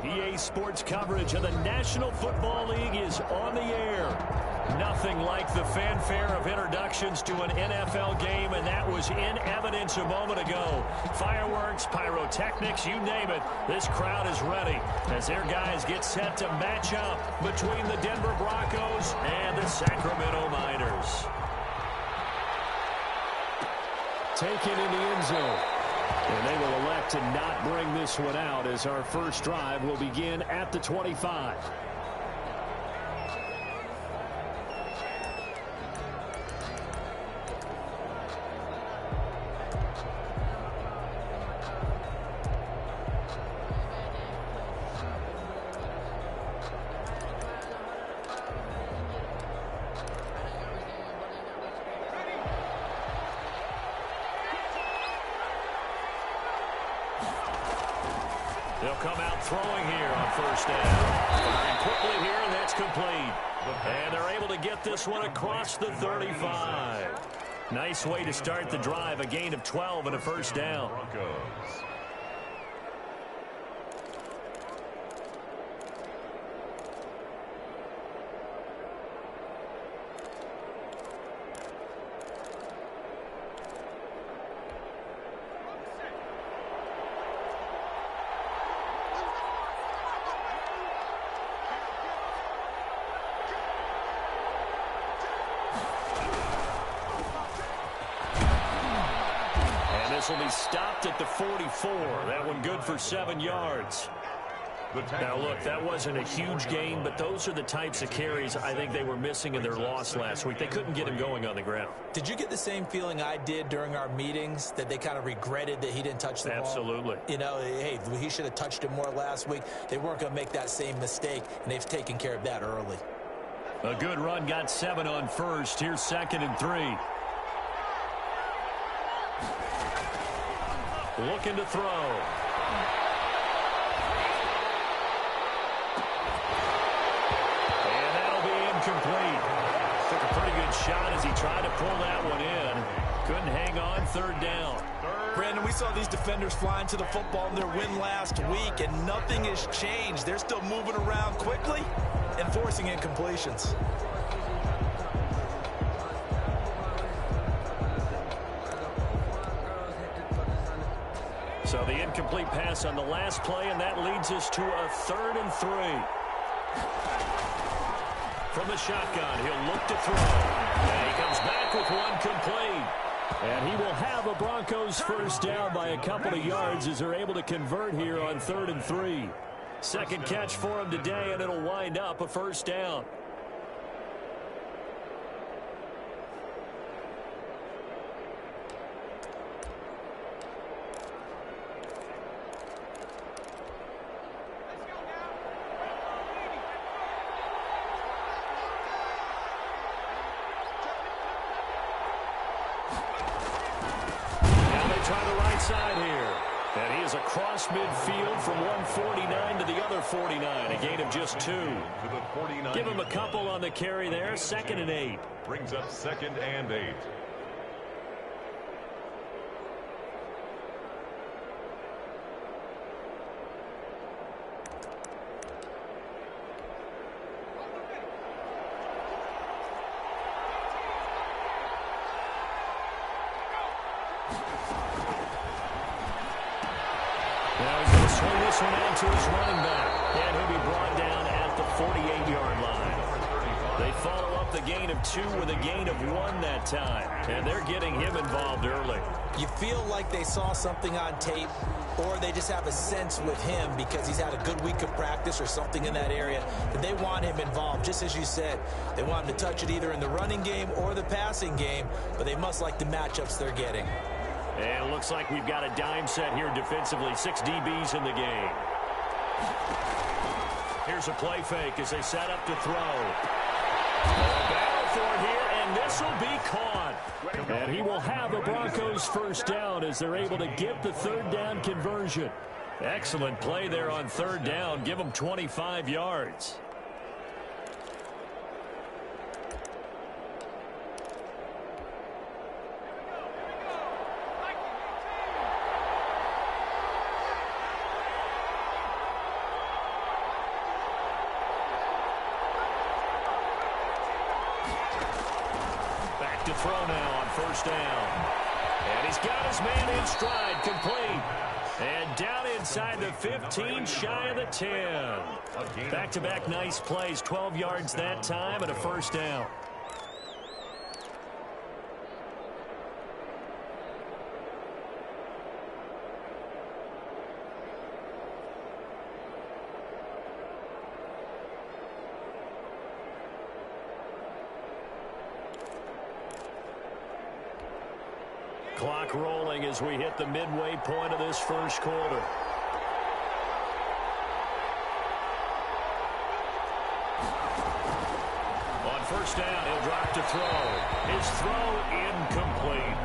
EA Sports coverage of the National Football League is on the air. Nothing like the fanfare of introductions to an NFL game, and that was in evidence a moment ago. Fireworks, pyrotechnics, you name it. This crowd is ready as their guys get set to match up between the Denver Broncos and the Sacramento Miners. Taken in the end zone. And they will elect to not bring this one out as our first drive will begin at the 25. They'll come out throwing here on first down. Firing quickly here, and that's complete. And they're able to get this one across the 35. Nice way to start the drive, a gain of 12 and a first down. Broncos. Will be stopped at the 44. That one good for 7 yards. Now, look, that wasn't a huge gain, but those are the types of carries I think they were missing in their loss last week. They couldn't get him going on the ground. Did you get the same feeling I did during our meetings, that they kind of regretted that he didn't touch the ball? Absolutely. You know, hey, he should have touched it more last week. They weren't going to make that same mistake, and they've taken care of that early. A good run, got 7 on first. Here's 2nd and 3. Looking to throw. And that'll be incomplete. Took a pretty good shot as he tried to pull that one in. Couldn't hang on, 3rd down. Brandon, we saw these defenders flying to the football in their win last week, and nothing has changed. They're still moving around quickly and forcing incompletions. So the incomplete pass on the last play, and that leads us to a 3rd and 3. From the shotgun, he'll look to throw. And he comes back with one complete. And he will have a Broncos first down by a couple of yards as they're able to convert here on 3rd and 3. Second catch for him today, and it'll wind up a first down. Side here. And he is across midfield from 149 to the other 49. A gain of just 2. Give him a couple on the carry there. 2nd and 8. Brings up 2nd and 8. Now he's going to swing this one out to his running back. And he'll be brought down at the 48-yard line. They follow up the gain of 2 with a gain of 1 that time. And they're getting him involved early. You feel like they saw something on tape, or they just have a sense with him because he's had a good week of practice or something in that area that they want him involved. Just as you said, they want him to touch it either in the running game or the passing game, but they must like the matchups they're getting. And it looks like we've got a dime set here defensively. 6 DBs in the game. Here's a play fake as they set up to throw. Battle for it here, and this will be caught. And he will have a Broncos first down as they're able to get the 3rd down conversion. Excellent play there on 3rd down. Give them 25 yards. to throw now on first down. And he's got his man in stride, complete. And down inside the 15, shy of the 10. Back-to-back nice plays, 12 yards that time and a first down. Clock rolling as we hit the midway point of this first quarter. On first down, he'll drop to throw. His throw incomplete.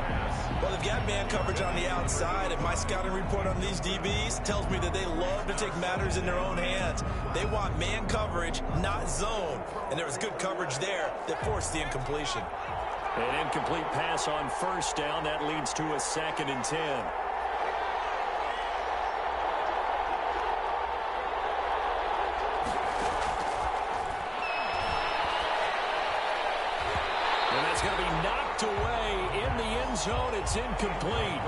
Well, they've got man coverage on the outside, and my scouting report on these DBs tells me that they love to take matters in their own hands. They want man coverage, not zone. And there was good coverage there that forced the incompletion. An incomplete pass on first down. That leads to a 2nd and 10. And that's going to be knocked away in the end zone. It's incomplete.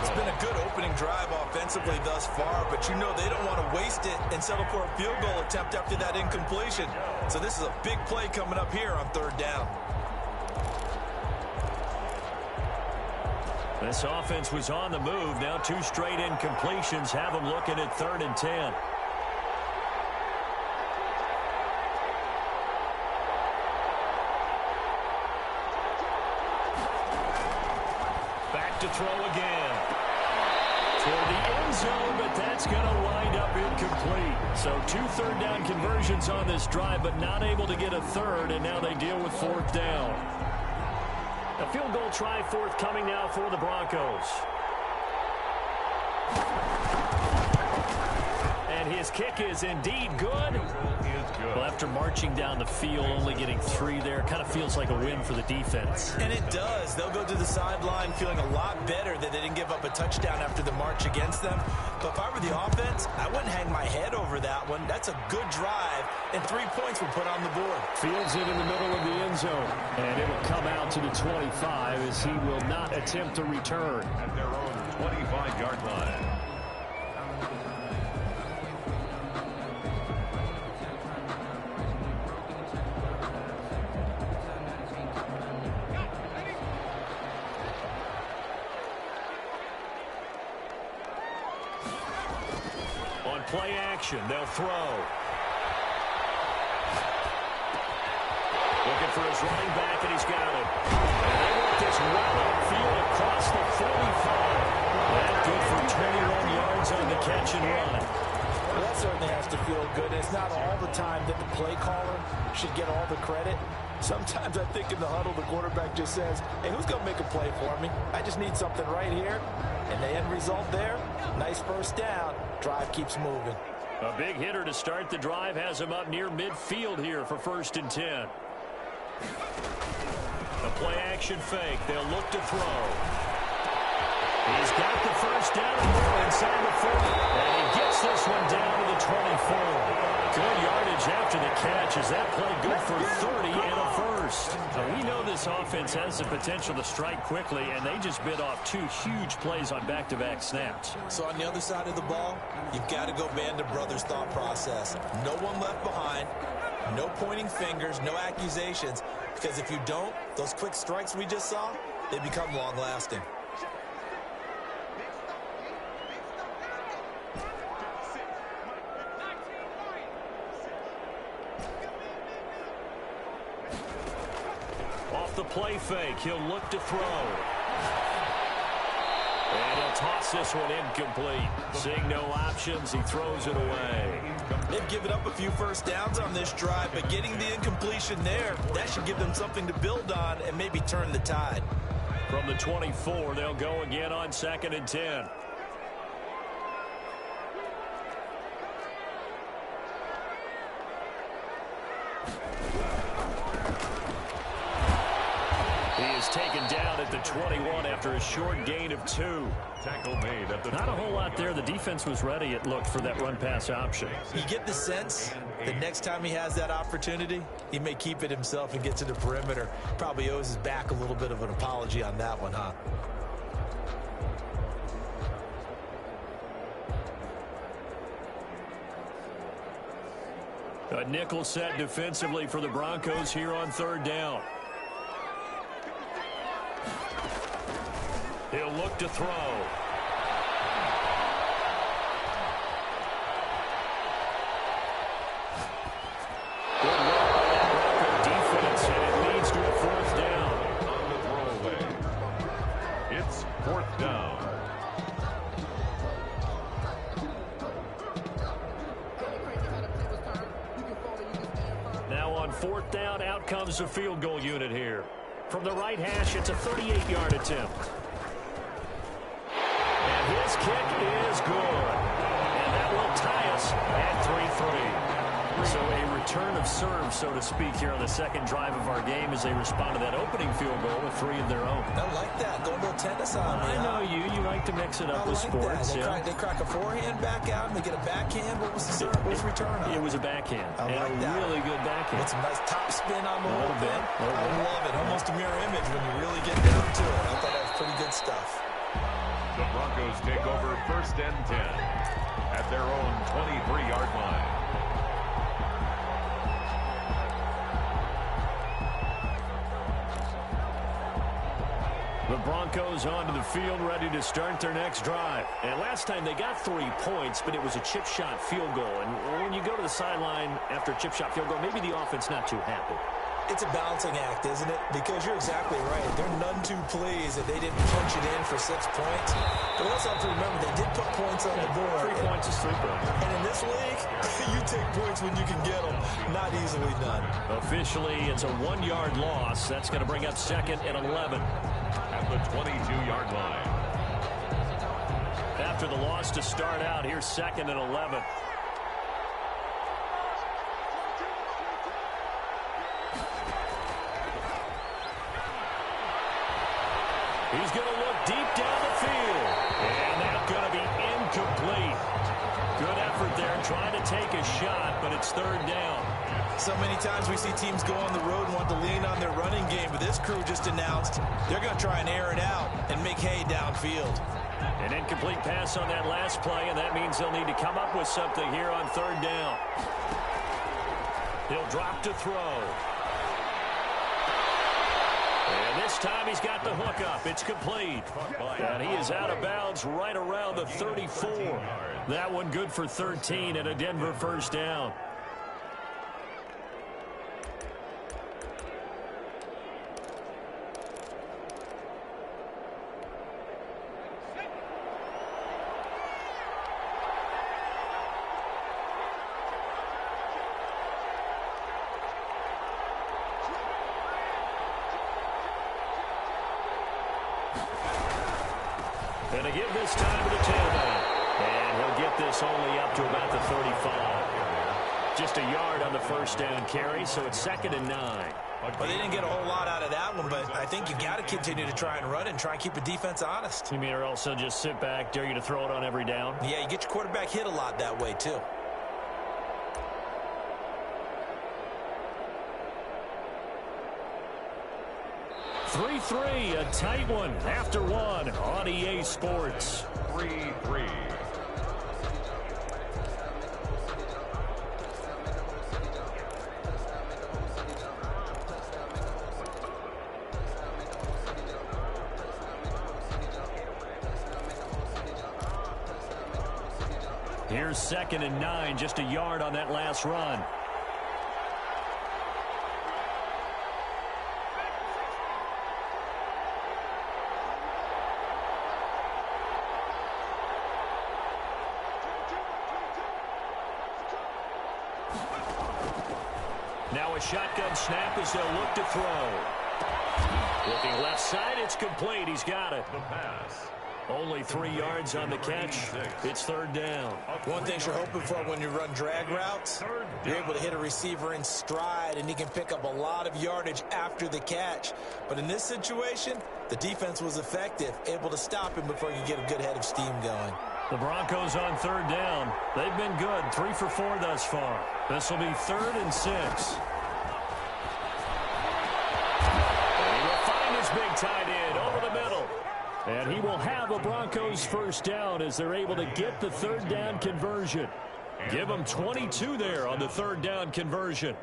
It's been a good opening drive offensively thus far, but you know they don't want to waste it and settle for a field goal attempt after that incompletion. So this is a big play coming up here on 3rd down. This offense was on the move. Now 2 straight incompletions have them looking at 3rd and 10. Back to throw again. Toward the end zone, but that's going to wind up incomplete. So 2 third down conversions on this drive, but not able to get a third, and now they deal with 4th down. A field goal try forthcoming now for the Broncos. And his kick is indeed good. Well, after marching down the field, only getting 3 there, kind of feels like a win for the defense. And it does. They'll go to the sideline feeling a lot better that they didn't give up a touchdown after the march against them. But if I were the offense, I wouldn't hang my head over that one. That's a good drive, and 3 points were put on the board. Fields it in the middle of the end zone, and it'll come out to the 25 as he will not attempt to return. At their own 25-yard line. Play action. They'll throw. Looking for his running back, and he's got it. And they want this well upfield across the 45. That good for 21 yards on the catch and run. Well, that certainly has to feel good. It's not all the time that the play caller should get all the credit. Sometimes I think in the huddle, the quarterback just says, hey, who's going to make a play for me? I just need something right here. And the end result there, nice first down. Drive keeps moving. A big hitter to start the drive has him up near midfield here for 1st and 10. A play action fake. They'll look to throw. He's got the first down and more inside the 40. And he gets this one down to the 24. Good yardage after the catch. Is that play good for 30 and a first? Now, we know this offense has the potential to strike quickly, and they just bit off 2 huge plays on back-to-back snaps. So on the other side of the ball, you've got to go band of brothers thought process. No one left behind. No pointing fingers, no accusations. Because if you don't, those quick strikes we just saw, they become long-lasting. Off the play fake, he'll look to throw. And he'll toss this one incomplete. Seeing no options, he throws it away. They've given up a few first downs on this drive, but getting the incompletion there, that should give them something to build on and maybe turn the tide. From the 24, they'll go again on 2nd and 10. He is taken down at the 21 after a short gain of 2. Tackle made at the Not a whole lot there. The defense was ready, it looked, for that run-pass option. You get the sense that next time he has that opportunity, he may keep it himself and get to the perimeter. Probably owes his back a little bit of an apology on that one, huh? A nickel set defensively for the Broncos here on 3rd down. He'll look to throw. Good work by that Bronco defense, and it leads to a 4th down. on the throwaway. It's 4th down. Now on 4th down, out comes the field goal unit here. From the right hash, it's a 38-yard attempt. And his kick is good. And that will tie us at 3-3. So a return of serve, so to speak, here on the second drive of our game as they respond to that opening field goal with 3 of their own. I like that. Going a little tennis on me. I know you. You like to mix it up with sports. They crack a forehand back out and they get a backhand. What was the serve? What was the return on? It was a backhand. I like and a that. really good backhand. With some nice top spin on the A little whole bit. thing. I love it. Almost a mirror image when you really get down to it. I thought that was pretty good stuff. The Broncos take over 1st and 10 at their own 23-yard line. The Broncos onto the field, ready to start their next drive. And last time they got 3 points, but it was a chip shot field goal. And when you go to the sideline after a chip shot field goal, maybe the offense not too happy. It's a balancing act, isn't it? Because you're exactly right. They're none too pleased that they didn't punch it in for 6 points. But we also have to remember they did put points on the board. 3 points is 3 points. And in this league, you take points when you can get them. Not easily done. Officially, it's a 1-yard loss. That's going to bring up 2nd and 11. At the 22-yard line. After the loss to start out, here's 2nd and 11. He's going to look deep down the field. And that's going to be incomplete. Good effort there, trying to take a shot, but it's 3rd down. So many times we see teams go on the road and want to lean on their running game, but this crew just announced they're going to try and air it out and make hay downfield. An incomplete pass on that last play, and that means they'll need to come up with something here on 3rd down. He'll drop to throw. And this time he's got the hook up. It's complete. And he is out of bounds right around the 34. That one good for 13 and a Denver 1st down. And to give this time to the tailback. And he'll get this only up to about the 35. Just a yard on the 1st down carry, so it's 2nd and 9. Well, they didn't get a whole lot out of that one, but I think you got to continue to try and run and try and keep the defense honest. You mean or also just sit back, dare you to throw it on every down? Yeah, you get your quarterback hit a lot that way, too. Three, a tight one after one on EA Sports. 3-3. Here's 2nd and 9, just a yard on that last run. Now a shotgun snap as they'll look to throw. Looking left side, it's complete. He's got it. The pass. Only 3 yards on the catch. It's third down. One thing you're hoping for when you run drag routes, you're able to hit a receiver in stride, and he can pick up a lot of yardage after the catch. But in this situation, the defense was effective, able to stop him before he could get a good head of steam going. The Broncos on third down. They've been good, 3 for 4 thus far. This will be 3rd and 6. And he will find his big tight end over the middle. And he will have a Broncos first down as they're able to get the third down conversion. Give them 22 there on the third down conversion.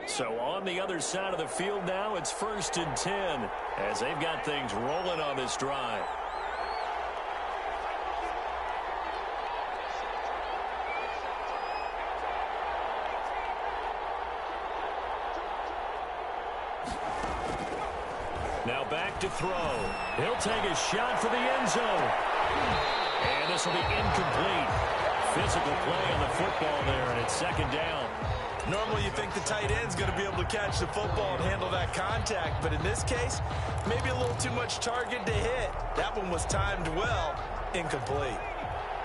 So on the other side of the field now, it's 1st and 10 as they've got things rolling on this drive. Now back to throw. He'll take a shot for the end zone. And this will be incomplete. Physical play on the football there, and it's 2nd down. Normally you think the tight end's going to be able to catch the football and handle that contact, but in this case, maybe a little too much target to hit. That one was timed well, incomplete.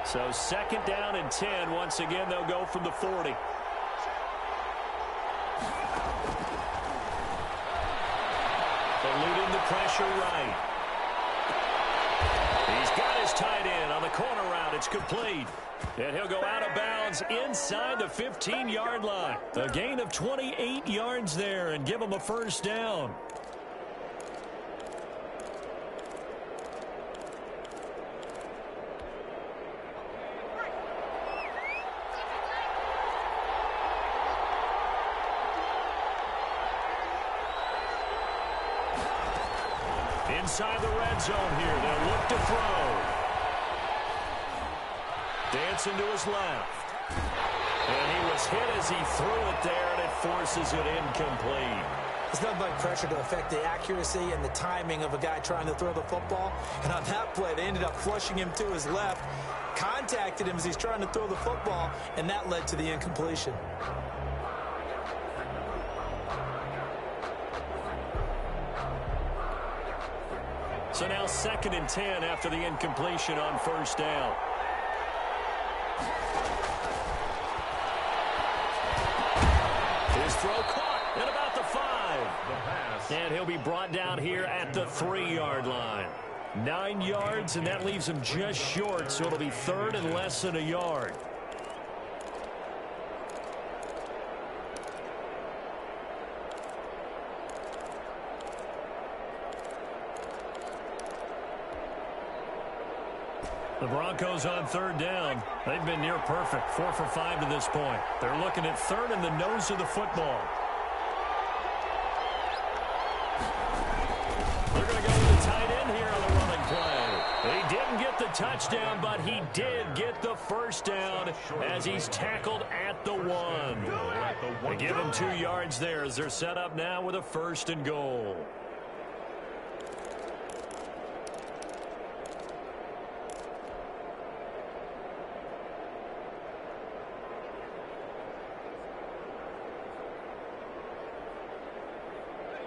So 2nd down and 10. Once again, they'll go from the 40. Eluding the pressure right. He's got his tight end on the corner route. It's complete. And he'll go out of bounds inside the 15-yard line. A gain of 28 yards there and give him a first down. Inside the red zone here. They'll look to throw. Dancing to his left. And he was hit as he threw it there, and it forces it incomplete. It's nothing like pressure to affect the accuracy and the timing of a guy trying to throw the football. And on that play, they ended up flushing him to his left, contacted him as he's trying to throw the football, and that led to the incompletion. So now 2nd and 10 after the incompletion on first down. His throw caught at about the 5. And he'll be brought down here at the 3-yard line. 9 yards, and that leaves him just short, so it'll be 3rd and less than a yard. The Broncos on third down. They've been near perfect. 4 for 5 to this point. They're looking at 3rd and the nose of the football. They're going to go with the tight end here on the running play. He didn't get the touchdown, but he did get the first down as he's tackled at the 1. They give him 2 yards there as they're set up now with a 1st and goal.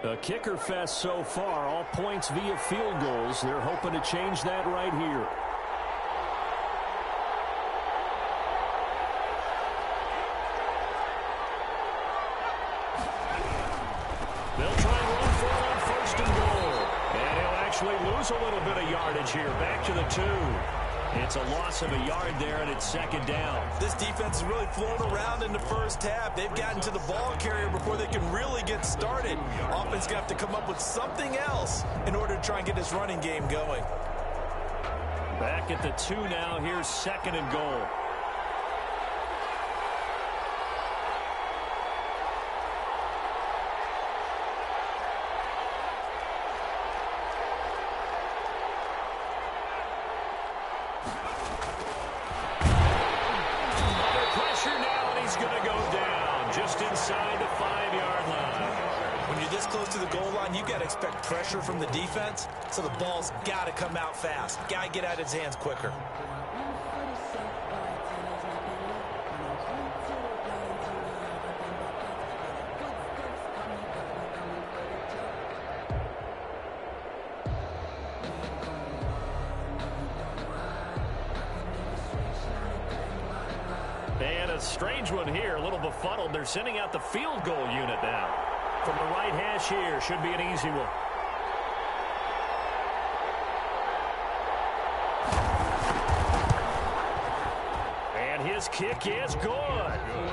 A kicker fest so far, all points via field goals. They're hoping to change that right here. They'll try and run for it on 1st and goal. And he'll actually lose a little bit of yardage here. Back to the 2. It's a loss of a yard there, and it's 2nd down. This defense has really flown around in the first half. They've gotten to the ball carrier before they can really get started. Offense going to have to come up with something else in order to try and get this running game going. Back at the 2 now. Here's 2nd and goal. Inside the 5-yard line. When you're this close to the goal line, you've got to expect pressure from the defense, so the ball's got to come out fast. Got to get out of his hands quicker. And a strange one here, a little befuddled. They're sending out the field goal unit now. From the right hash here, should be an easy one. And his kick is good.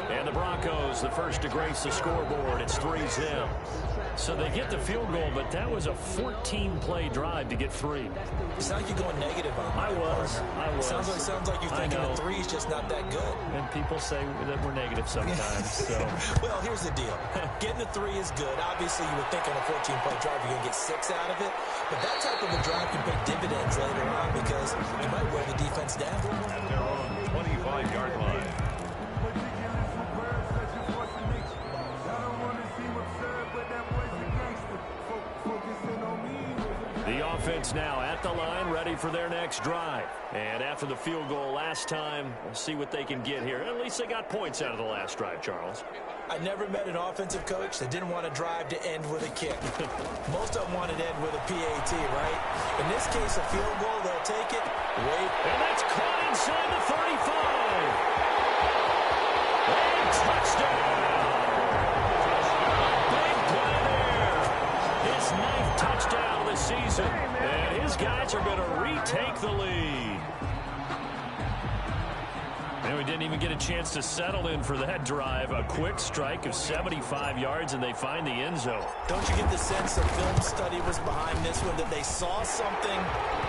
And the Broncos, the first to grace the scoreboard. It's 3-0. So they get the field goal, but that was a 14-play drive to get 3. It's not like you're going negative on I was. Sounds like you're thinking the 3 is just not that good. And people say that we're negative sometimes. So. Well, here's the deal. Getting the 3 is good. Obviously, you would think on a 14-play drive you're going to get 6 out of it. But that type of a drive can pay dividends later on because you might wear the defense down. At their own 25-yard line. The offense now at the line, ready for their next drive. And after the field goal last time, we'll see what they can get here. At least they got points out of the last drive, Charles. I never met an offensive coach that didn't want a drive to end with a kick. Most of them wanted to end with a PAT, right? In this case, a field goal, they'll take it. Wait. And that's caught inside the 35. And touchdown. Big play there. His 9th touchdown of the season. And his guys are going to retake the lead. And we didn't even get a chance to settle in for that drive. A quick strike of 75 yards, and they find the end zone. Don't you get the sense the film study was behind this one, that they saw something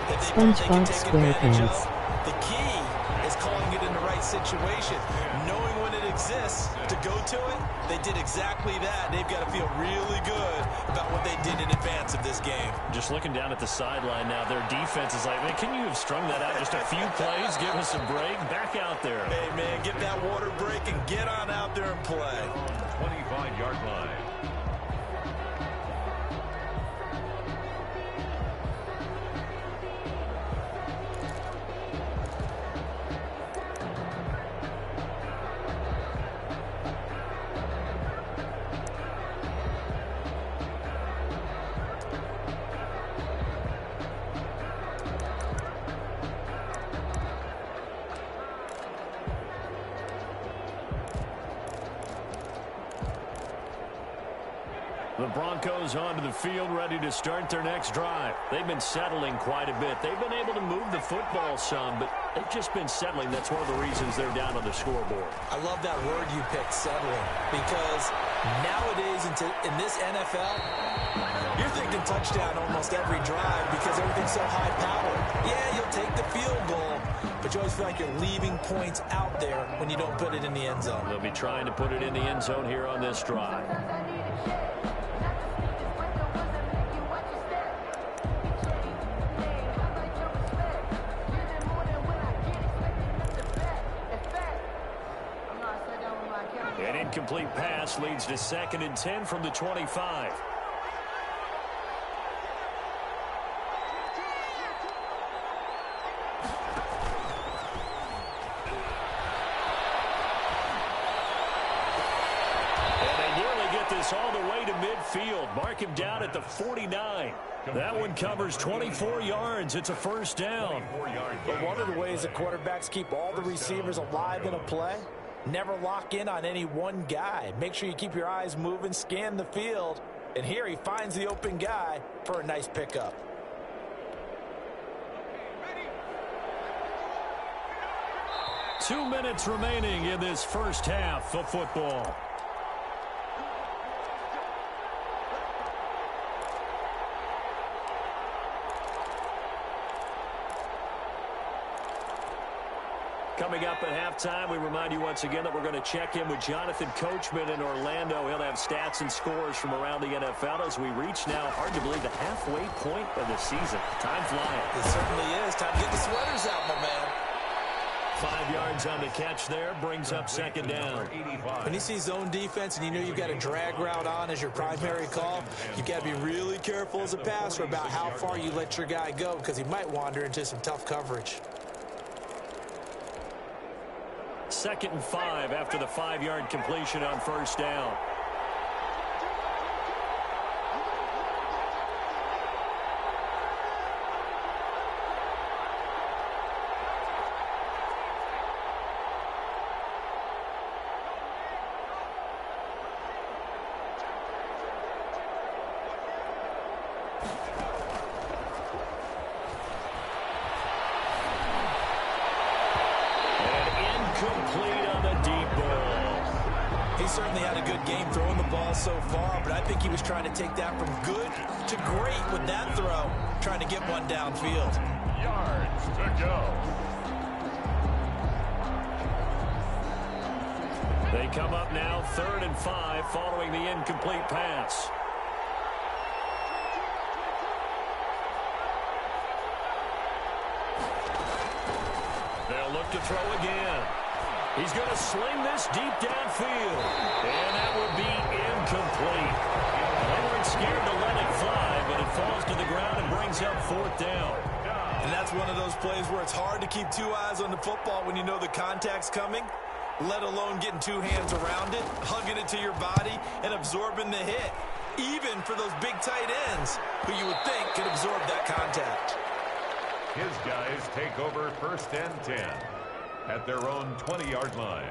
that they thought they could take advantage of? The key is calling it in the right situation. Knowing when it exists to go to it, they did exactly that. They've got to feel really good about what they did in advance of this game. Just looking down at the sideline now, their defense is like, man, can you have strung that out just a few plays? Give us a break. Back out there. Hey, man, get that water break and get on out there and play. 25-yard line. The Broncos onto the field, ready to start their next drive. They've been settling quite a bit. They've been able to move the football some, but they've just been settling. That's one of the reasons they're down on the scoreboard. I love that word you picked, settling, because nowadays in this NFL, you're thinking touchdown almost every drive because everything's so high-powered. Yeah, you'll take the field goal, but you always feel like you're leaving points out there when you don't put it in the end zone. They'll be trying to put it in the end zone here on this drive. An incomplete pass leads to 2nd and 10 from the 25. And they nearly get this all the way to midfield. Mark him down at the 49. That one covers 24 yards. It's a first down. But one of the ways that quarterbacks keep all the receivers alive in a play, never lock in on any one guy. Make sure you keep your eyes moving, scan the field. And here he finds the open guy for a nice pickup. Two minutes remaining in this first half of football. Coming up at halftime, we remind you once again that we're going to check in with Jonathan Coachman in Orlando. He'll have stats and scores from around the NFL as we reach now, hard to believe, the halfway point of the season. Time flying. It certainly is. Time to get the sweaters out, my man. 5 yards on the catch there, brings up 2nd down. When you see zone defense and you know you've got a drag route on as your primary call, you've got to be really careful as a passer about how far you let your guy go because he might wander into some tough coverage. 2nd and 5 after the 5-yard completion on first down. Incomplete on the deep ball. He certainly had a good game throwing the ball so far, but I think he was trying to take that from good to great with that throw, trying to get one downfield. Yards to go. They come up now 3rd and 5 following the incomplete pass. They'll look to throw again. He's going to sling this deep downfield. And that will be incomplete. They weren't scared to let it fly, but it falls to the ground and brings up 4th down. And that's one of those plays where it's hard to keep two eyes on the football when you know the contact's coming, let alone getting two hands around it, hugging it to your body, and absorbing the hit, even for those big tight ends who you would think could absorb that contact. His guys take over 1st and 10 at their own 20-yard line.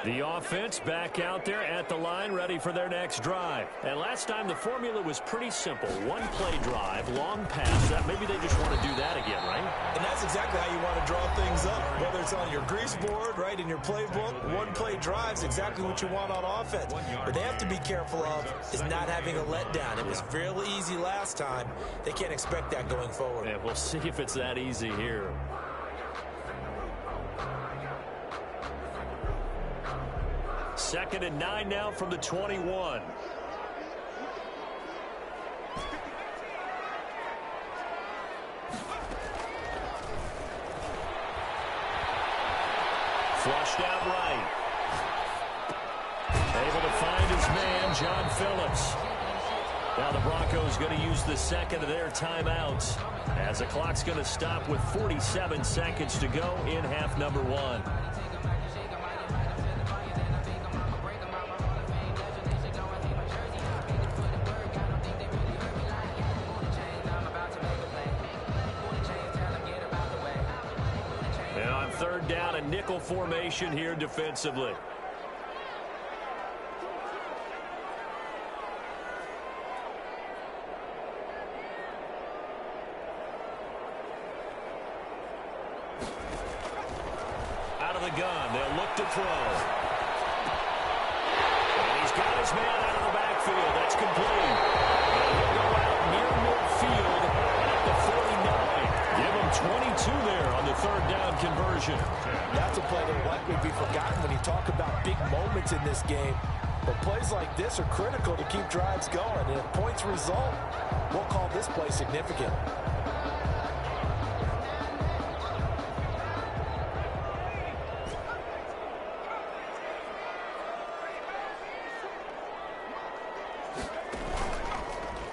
The offense back out there at the line, ready for their next drive. And last time the formula was pretty simple. One play drive, long pass. That maybe they just want to do that again, right? And that's exactly how you want to draw things up, whether it's on your grease board, right, in your playbook. One play drive is exactly what you want on offense. What they have to be careful of is not having a letdown. It was fairly easy last time. They can't expect that going forward. Yeah, we'll see if it's that easy here. 2nd and 9 now from the 21. Flushed out right. Able to find his man, John Phillips. Now the Broncos going to use the second of their timeouts as the clock's going to stop with 47 seconds to go in half number 1. Third down, a nickel formation here defensively. Out of the gun, they'll look to throw. And he's got his man out of the backfield. That's complete. And he'll go out near midfield at the 49. Give him 22 there on the 3rd down conversion. That's a play that will likely be forgotten when you talk about big moments in this game. But plays like this are critical to keep drives going. And if points result, we'll call this play significant.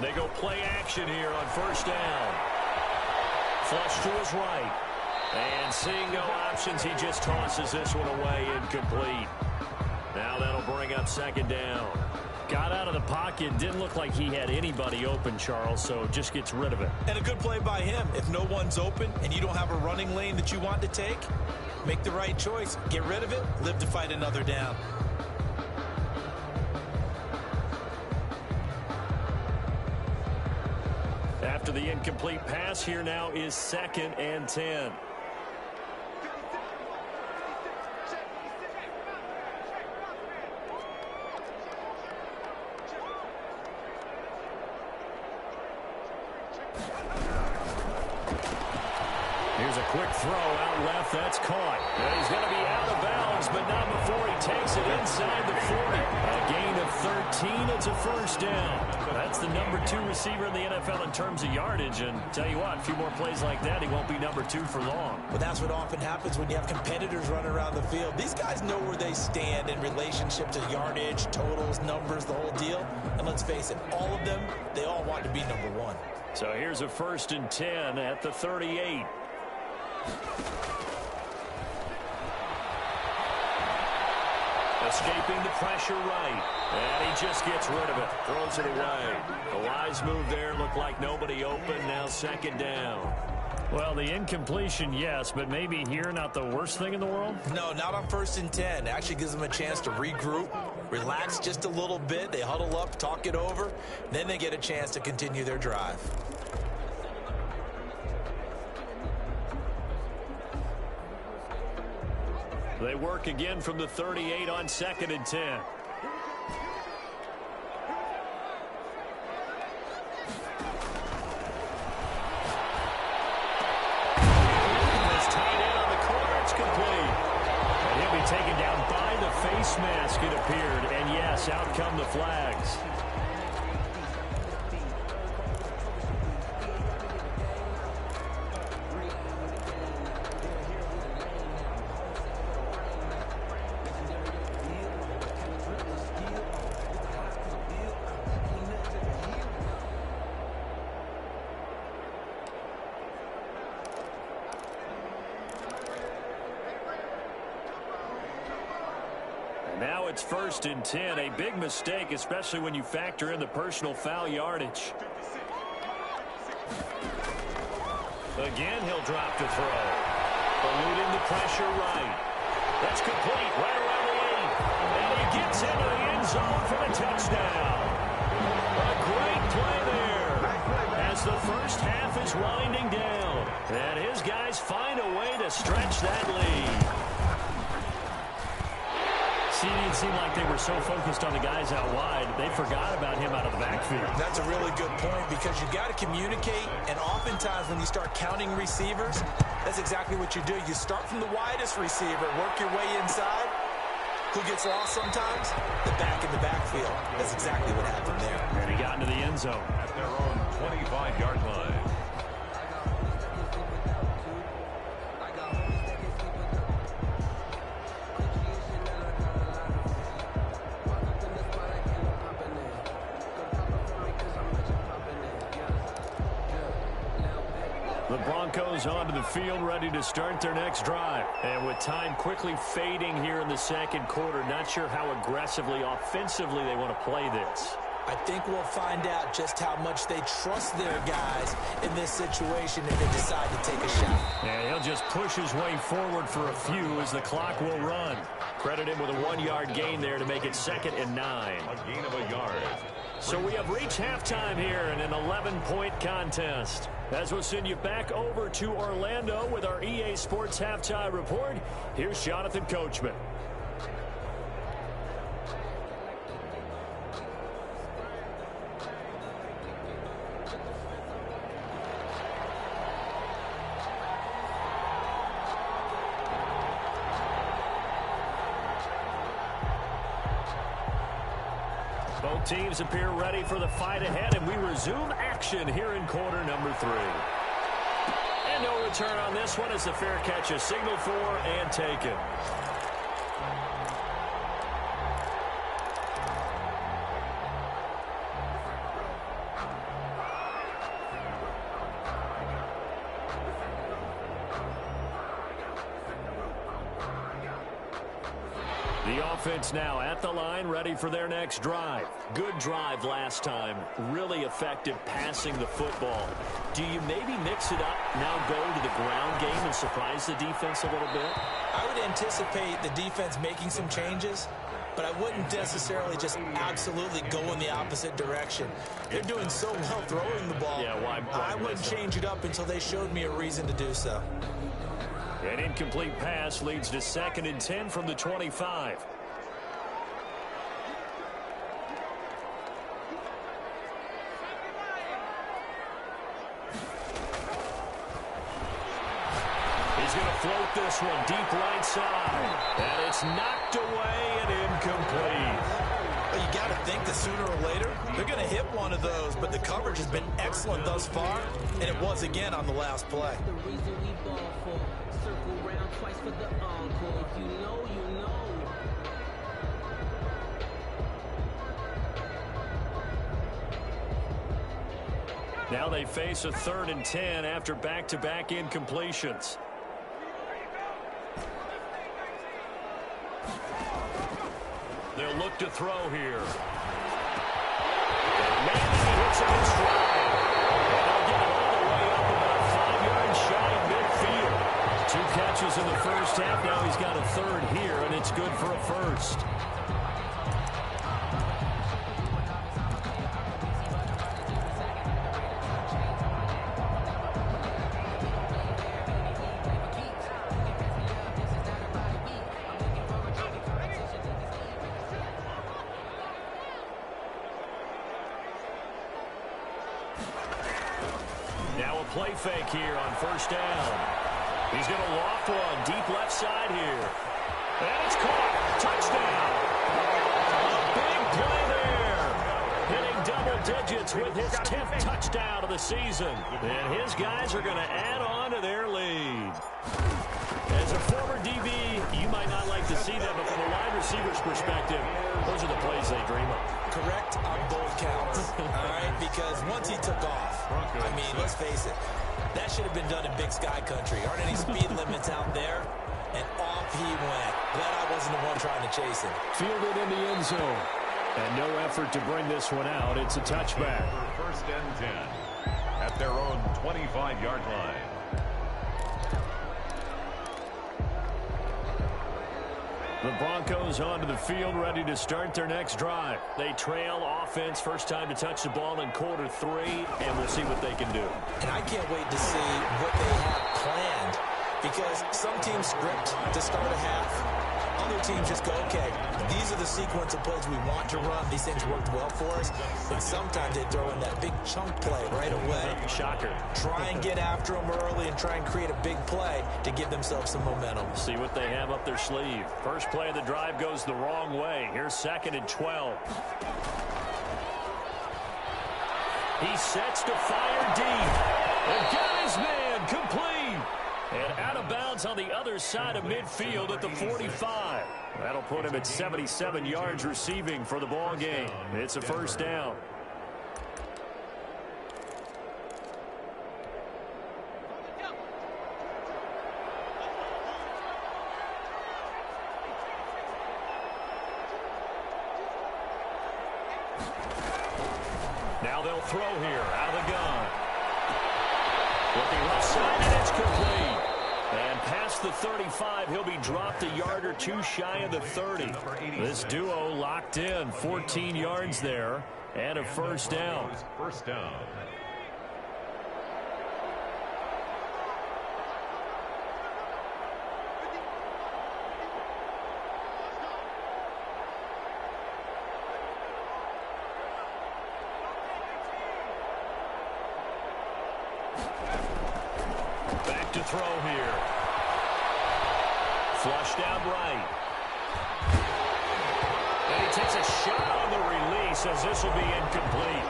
They go play action here on 1st down. Flush to his right. And seeing no options, he just tosses this one away, incomplete. Now that'll bring up 2nd down. Got out of the pocket, didn't look like he had anybody open, Charles, so just gets rid of it. And a good play by him. If no one's open and you don't have a running lane that you want to take, make the right choice. Get rid of it, live to fight another down. After the incomplete pass, here now is 2nd and 10. Here's a quick throw out left. That's caught. And he's going to be out of bounds, but not before he takes it inside the 40. A gain of 13. It's a 1st down. That's the number 2 receiver in the NFL in terms of yardage. And tell you what, a few more plays like that, he won't be number 2 for long. But that's what often happens when you have competitors running around the field. These guys know where they stand in relationship to yardage, totals, numbers, the whole deal. And let's face it, all of them, they all want to be number 1. So here's a 1st and 10 at the 38. Escaping the pressure right. And he just gets rid of it. Throws it away. The wise move there. Looked like nobody open. Now 2nd down. Well, the incompletion, yes, but maybe here not the worst thing in the world? No, not on 1st and 10. Actually gives them a chance to regroup, relax just a little bit. They huddle up, talk it over. Then they get a chance to continue their drive. They work again from the 38 on 2nd and 10. Taken down by the face mask, it appeared. And yes, out come the flags. Now it's 1st and 10. A big mistake, especially when you factor in the personal foul yardage. Again, he'll drop to throw. Eluding the pressure right. That's complete right around the 8. And he gets into the end zone for the touchdown. A great play there as the first half is winding down. And his guys find a way to stretch that lead. See, it didn't seem like they were so focused on the guys out wide, they forgot about him out of the backfield. That's a really good point because you got to communicate, and oftentimes when you start counting receivers, that's exactly what you do. You start from the widest receiver, work your way inside. Who gets lost sometimes? The back in the backfield. That's exactly what happened there. And he got into the end zone. At their own 25-yard line. The Broncos onto the field, ready to start their next drive. And with time quickly fading here in the second quarter, not sure how aggressively, offensively they want to play this. I think we'll find out just how much they trust their guys in this situation if they decide to take a shot. And he'll just push his way forward for a few as the clock will run. Credit him with a 1-yard gain there to make it 2nd and 9. A gain of a yard. So we have reached halftime here in an 11-point contest. As we'll send you back over to Orlando with our EA Sports Halftime Report, here's Jonathan Coachman. Both teams appear ready for the fight ahead, and we resume action here in quarter number 3. And no return on this one as the fair catch is signaled for and taken. The offense now at the line, ready for their next drive. Good drive last time. Really effective passing the football. Do you maybe mix it up, now go to the ground game and surprise the defense a little bit? I would anticipate the defense making some changes, but I wouldn't necessarily just absolutely go in the opposite direction. They're doing so well throwing the ball. Yeah, why I wouldn't change it up until they showed me a reason to do so. An incomplete pass leads to 2nd and 10 from the 25. He's going to float this one deep right side. And it's knocked away and incomplete. Well, you got to think that sooner or later, they're going to hit one of those, but the coverage has been excellent thus far, and it was again on the last play. Now they face a 3rd and 10 after back-to-back incompletions. They'll look to throw here. Manning hits it in stride. And they'll get it all the way up about 5 yards shy of midfield. 2 catches in the first half. Now he's got a 3rd here, and it's good for a 1st. play fake here on first down. He's going to loft one deep left side here. And it's caught. Touchdown. A big play there. Hitting double digits with his 10th touchdown of the season. And his guys are going to add on to their lead. As a former DB, you might not like to see that, but from a wide receiver's perspective, those are the plays they dream of. Correct on both counts, all right? Because once he took off, I mean, let's face it, that should have been done in Big Sky Country. Aren't any speed limits out there? And off he went. Glad I wasn't the one trying to chase him. Fielded in the end zone. And no effort to bring this one out. It's a touchback. First and 10 at their own 25-yard line. The Broncos onto the field, ready to start their next drive. They trail offense, first time to touch the ball in quarter 3, and we'll see what they can do. And I can't wait to see what they have planned, because some teams script to start a half. Other teams just go, okay, these are the sequence of plays we want to run. These things worked well for us. And sometimes they throw in that big chunk play right away. Shocker. Try and get after them early and try and create a big play to give themselves some momentum. See what they have up their sleeve. First play of the drive goes the wrong way. Here's 2nd and 12. He sets to fire deep. And got his man complete. And out of bounds on the other side of midfield at the 45. That'll put him at 77 yards receiving for the ball game. It's a first down. Now they'll throw here out of the gun. Looking left side, and it's complete. And past the 35, he'll be dropped a yard or two shy of the 30. This duo locked in, 14 yards there, and a first down. First down. Back to throw here. Flushed out right. And he takes a shot on the release as this will be incomplete.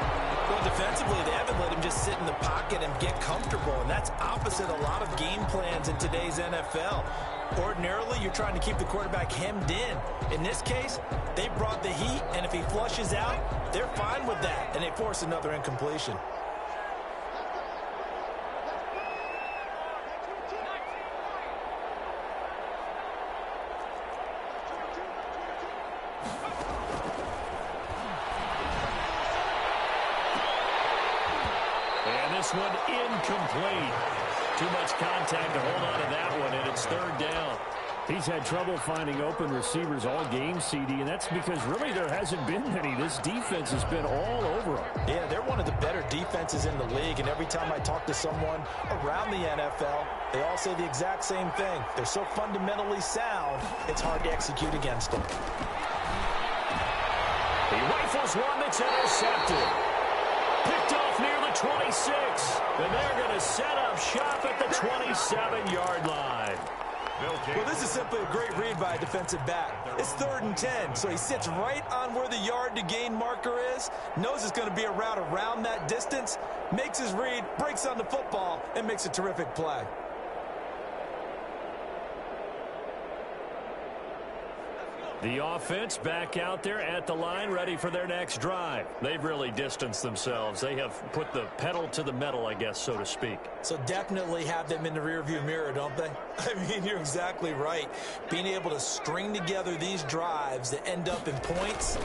Well, defensively, they haven't let him just sit in the pocket and get comfortable, and that's opposite a lot of game plans in today's NFL. Ordinarily, you're trying to keep the quarterback hemmed in. In this case, they brought the heat, and if he flushes out, they're fine with that, and they force another incompletion. This one incomplete. Too much contact to hold on to that one, and it's 3rd down. He's had trouble finding open receivers all game, CD, and that's because really there hasn't been many. This defense has been all over them. Yeah, they're one of the better defenses in the league, and every time I talk to someone around the NFL, they all say the exact same thing. They're so fundamentally sound, it's hard to execute against them. He rifles one that's intercepted. Picked off near the 26, and they're going to set up shop at the 27-yard line. Well, this is simply a great read by a defensive back. It's 3rd and 10, so he sits right on where the yard-to-gain marker is, knows it's going to be a route around that distance, makes his read, breaks on the football, and makes a terrific play. The offense back out there at the line, ready for their next drive. They've really distanced themselves. They have put the pedal to the metal, I guess, so to speak. So definitely have them in the rearview mirror, don't they? I mean, you're exactly right. Being able to string together these drives that end up in points,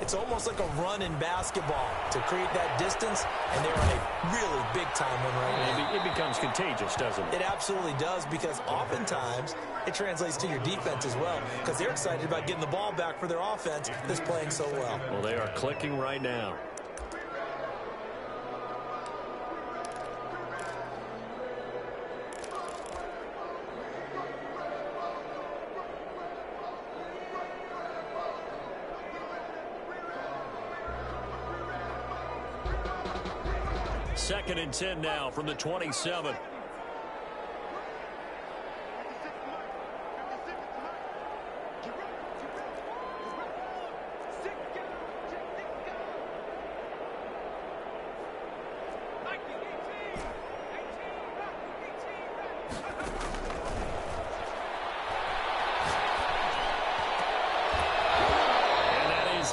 it's almost like a run in basketball to create that distance, and they're on a really big-time one right now. It becomes contagious, doesn't it? It absolutely does, because oftentimes it translates to your defense as well, because they're excited about getting the ball back for their offense that's playing so well. Well, they are clicking right now. 2nd and 10 now from the 27.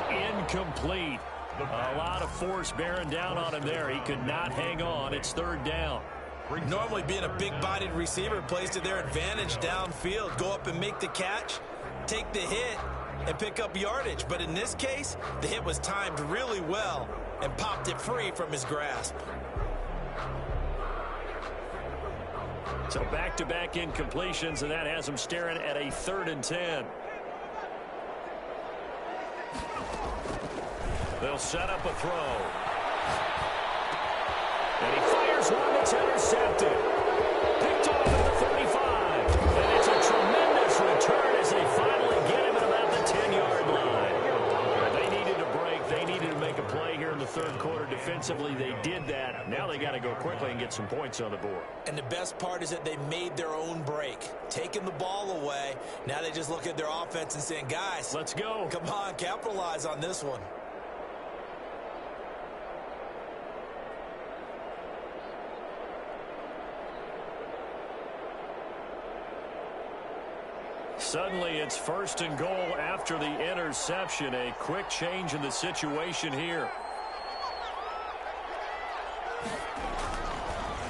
Incomplete. A lot of force bearing down on him there. He could not hang on. It's 3rd down. Normally being a big-bodied receiver plays to their advantage downfield. Go up and make the catch, take the hit, and pick up yardage. But in this case, the hit was timed really well and popped it free from his grasp. So back-to-back incompletions, and that has him staring at a 3rd and 10. They'll set up a throw. And he fires one that's intercepted. Picked off at the 35. And it's a tremendous return as they finally get him at about the 10-yard line. They needed a break. They needed to make a play here in the 3rd quarter. Defensively, they did that. Now they got to go quickly and get some points on the board. And the best part is that they made their own break. Taking the ball away. Now they just look at their offense and saying, guys, let's go. Come on, capitalize on this one. Suddenly, it's 1st and goal after the interception. A quick change in the situation here.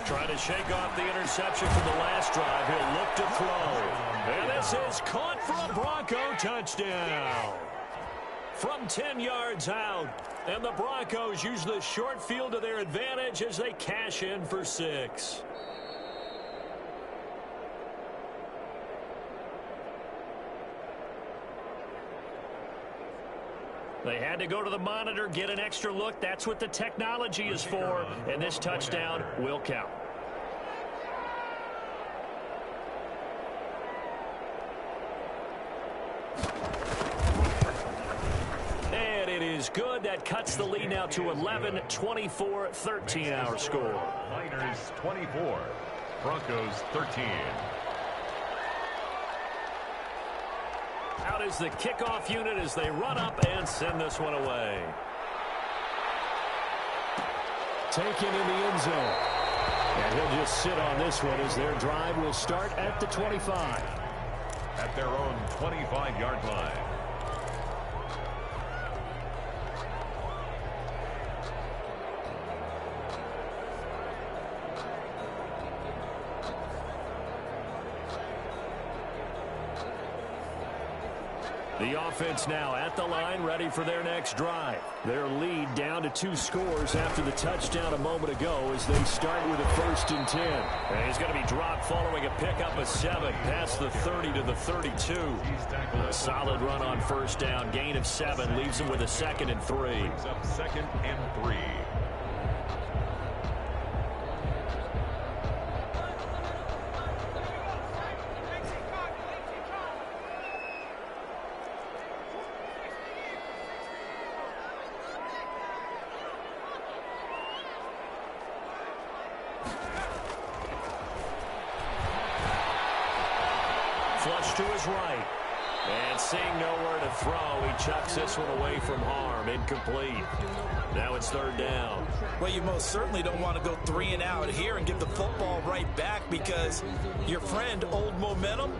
Trying to shake off the interception from the last drive. He'll look to throw. And this is caught for a Bronco touchdown. From 10 yards out. And the Broncos use the short field to their advantage as they cash in for 6. They had to go to the monitor, get an extra look. That's what the technology is for. And this touchdown will count. And it is good. That cuts the lead now to 11, 24, 13 our score. Niners 24, Broncos 13. Out is the kickoff unit as they run up and send this one away. Taken in the end zone. And he'll just sit on this one as their drive will start at the 25. At their own 25-yard line. The offense now at the line, ready for their next drive. Their lead down to 2 scores after the touchdown a moment ago as they start with a 1st and 10. And he's going to be dropped following a pickup of 7 past the 30 to the 32. A solid run on 1st down, gain of 7, leaves him with a 2nd and 3. Up 2nd and 3. Flush to his right. And seeing nowhere to throw, he chucks this one away from harm. Incomplete. Now it's 3rd down. Well, you most certainly don't want to go 3 and out here and give the football right back because your friend, Old Momentum,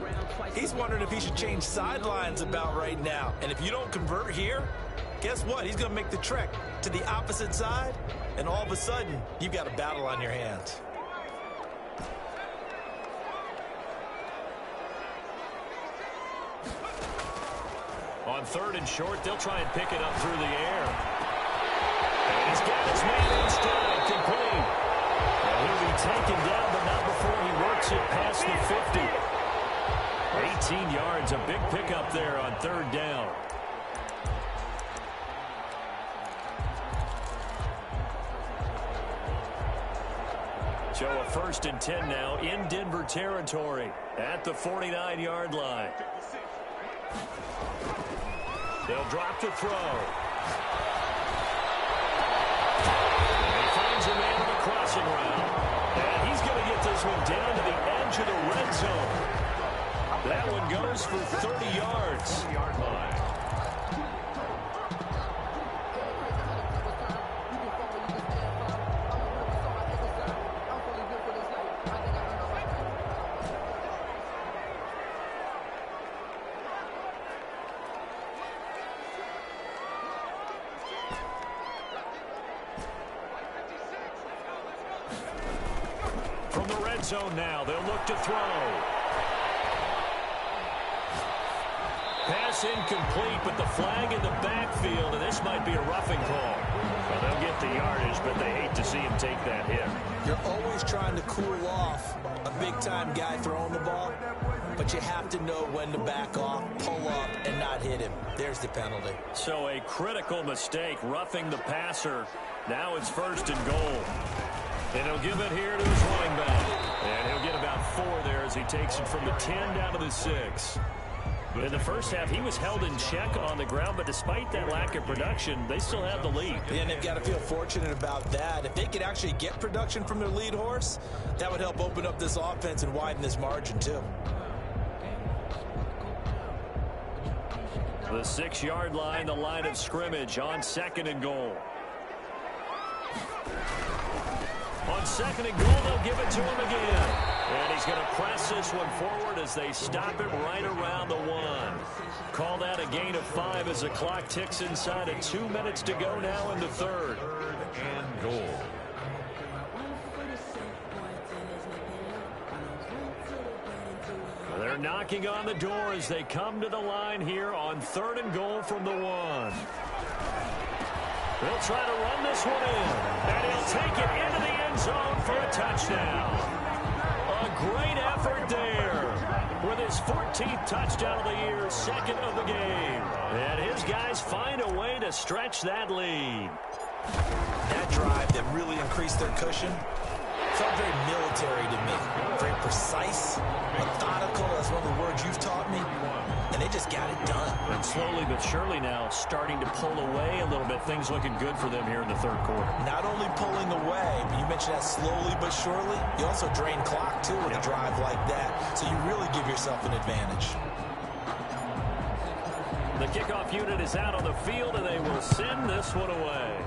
he's wondering if he should change sidelines about right now. And if you don't convert here, guess what? He's going to make the trek to the opposite side, and all of a sudden, you've got a battle on your hands. On 3rd and short, they'll try and pick it up through the air. And he's got his man in stride, complete. And he'll be taken down, but not before he works it past the 50. 18 yards, a big pickup there on 3rd down. So a 1st and 10 now in Denver territory at the 49-yard line. They'll drop to throw. And he finds a man in the crossing route. And he's going to get this one down to the edge of the red zone. That one goes for 30 yards. From the red zone now, they'll look to throw. Pass incomplete, but the flag in the backfield, and this might be a roughing call. Well, they'll get the yardage, but they hate to see him take that hit. You're always trying to cool off a big-time guy throwing the ball, but you have to know when to back off, pull up, and not hit him. There's the penalty. So a critical mistake, roughing the passer. Now it's 1st and goal. And he'll give it here to his running back. And he'll get about 4 there as he takes it from the 10 down to the 6. In the first half, he was held in check on the ground, but despite that lack of production, they still have the lead. And they've got to feel fortunate about that. If they could actually get production from their lead horse, that would help open up this offense and widen this margin, too. The 6-yard line, the line of scrimmage on 2nd and goal. On 2nd and goal, they'll give it to him again. And he's going to press this one forward as they stop him right around the 1. Call that a gain of 5 as the clock ticks inside of 2 minutes to go now in the 3rd. 3rd and goal. They're knocking on the door as they come to the line here on 3rd and goal from the 1. They'll try to run this one in, and he'll take it into the end zone for a touchdown. A great effort there with his 14th touchdown of the year, 2nd of the game. And his guys find a way to stretch that lead. That drive that really increased their cushion felt very military to me. Very precise, methodical. That's one of the words you've taught me. And they just got it done. And slowly but surely now starting to pull away a little bit. Things looking good for them here in the 3rd quarter. Not only pulling away, but you mentioned that slowly but surely. You also drain clock, too, with a drive like that. So you really give yourself an advantage. The kickoff unit is out on the field, and they will send this one away.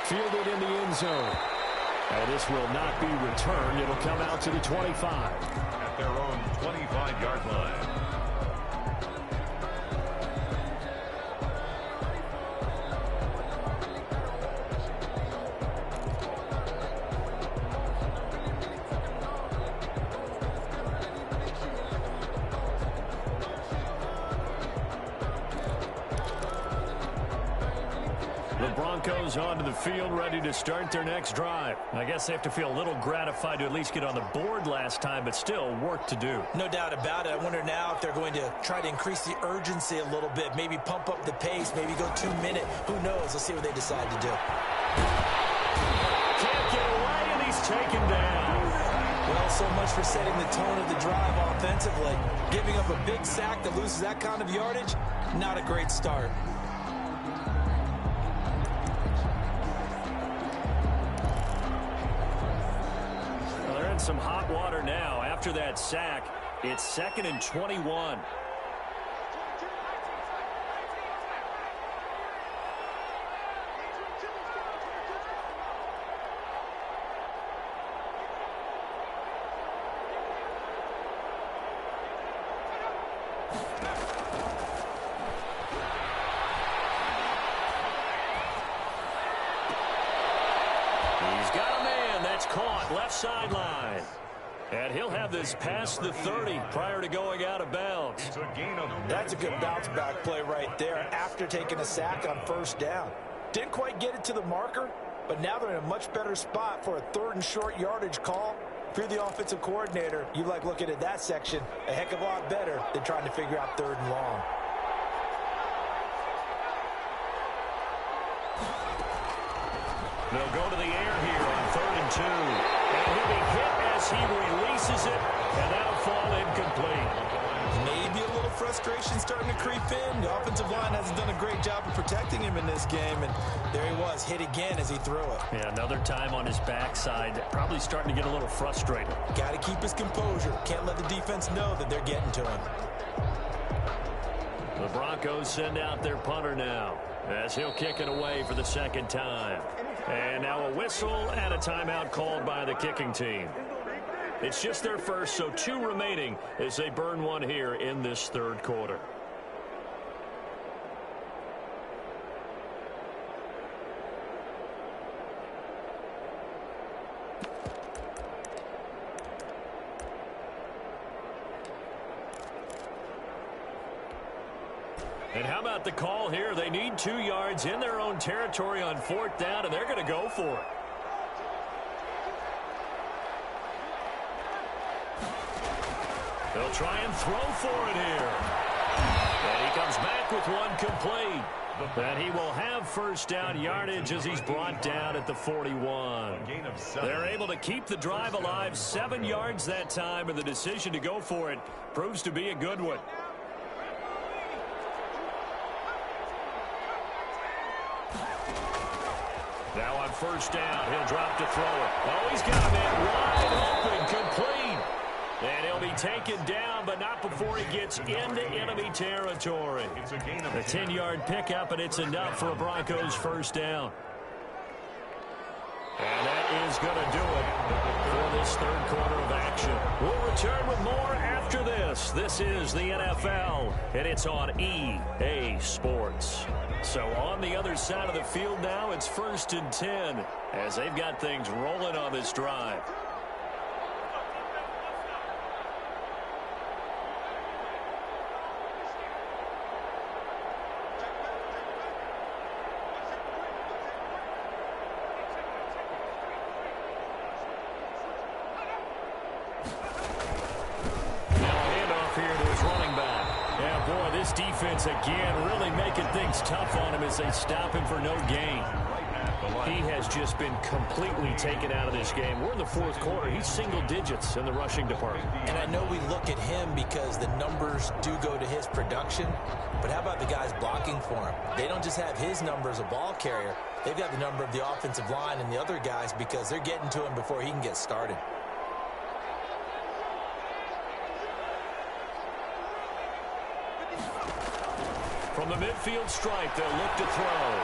Fielded in the end zone. And this will not be returned. It'll come out to the 25. At their own 25-yard line. The Broncos onto the field, ready to start their next drive. I guess they have to feel a little gratified to at least get on the board last time, but still work to do. No doubt about it. I wonder now if they're going to try to increase the urgency a little bit, maybe pump up the pace, maybe go 2 minute. Who knows? Let's see what they decide to do. Can't get away, and he's taken down. Well, so much for setting the tone of the drive offensively. Giving up a big sack that loses that kind of yardage, not a great start. Some hot water now after that sack. It's 2nd and 21. He's got a man that's caught left sideline. And he'll have this past the 30 prior to going out of bounds. It's a gain of That's a good bounce back play right there after taking a sack on 1st down. Didn't quite get it to the marker, but now they're in a much better spot for a 3rd and short yardage call. If you're the offensive coordinator, you like looking at that section a heck of a lot better than trying to figure out 3rd and long. They'll go to the air here on 3rd and 2. And he'll be hit as he releases it, and that'll fall incomplete. Maybe a little frustration. frustration starting to creep in. The offensive line hasn't done a great job of protecting him in this game, and there he was, hit again as he threw it. Yeah, another time on his backside, probably starting to get a little frustrated. Got to keep his composure. Can't let the defense know that they're getting to him. The Broncos send out their punter now, as he'll kick it away for the second time. And now a whistle and a timeout called by the kicking team. It's just their first, so 2 remaining as they burn one here in this third quarter. And how about the call here? They need 2 yards in their own territory on 4th down, and they're going to go for it. They'll try and throw for it here. And he comes back with one complete. And he will have first down yardage as he's brought down at the 41. They're able to keep the drive alive, 7 yards that time, and the decision to go for it proves to be a good one. Now on first down, he'll drop to throw it. Oh, he's got a man wide open, complete. And he'll be taken down, but not before he gets into enemy territory. A 10-yard pickup, and it's enough for a Broncos first down. And that is going to do it for this third quarter of action. We'll return with more after this. This is the NFL, and it's on EA Sports. So on the other side of the field now, it's 1st and 10 as they've got things rolling on this drive. Defense again really making things tough on him as they stop him for no gain. He has just been completely taken out of this game. We're in the 4th quarter. He's single digits in the rushing department. And I know we look at him because the numbers do go to his production, but how about the guys blocking for him? They don't just have his number as a ball carrier. They've got the number of the offensive line and the other guys because they're getting to him before he can get started. From the midfield stripe, they'll look to throw.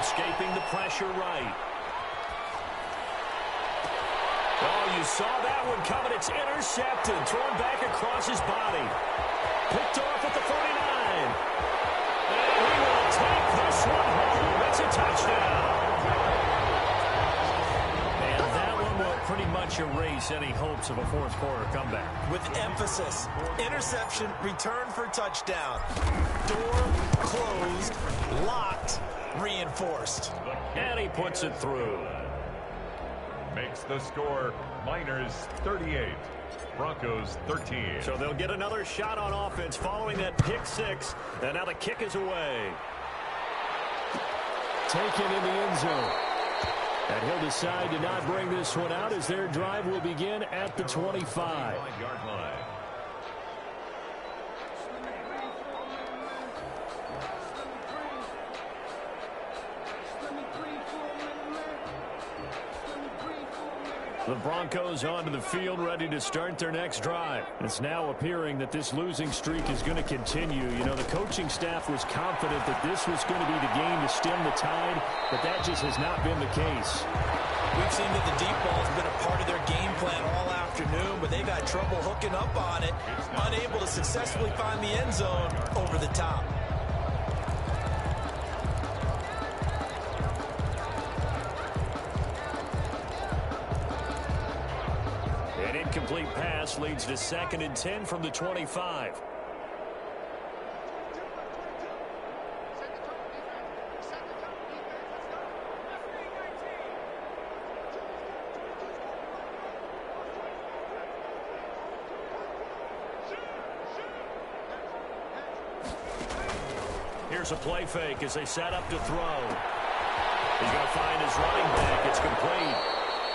Escaping the pressure right. Oh, you saw that one coming. It's intercepted. Thrown back across his body. Picked off at the 49. And he will take this one home. It's a touchdown. And that one will pretty much erase any hopes of a 4th quarter comeback. With emphasis, interception, return for touchdown. Door closed, locked, reinforced. And he puts it through. Makes the score Miners 38, Broncos 13. So they'll get another shot on offense following that pick 6. And now the kick is away. Taken in the end zone. And he'll decide to not bring this one out as their drive will begin at the 25. The Broncos onto the field ready to start their next drive. It's now appearing that this losing streak is going to continue. You know, the coaching staff was confident that this was going to be the game to stem the tide, but that just has not been the case. We've seen that the deep ball's been a part of their game plan all afternoon, but they've had trouble hooking up on it, unable to successfully find the end zone over the top. An incomplete pass leads to 2nd and 10 from the 25. Here's a play fake as they set up to throw. He's going to find his running back. It's complete.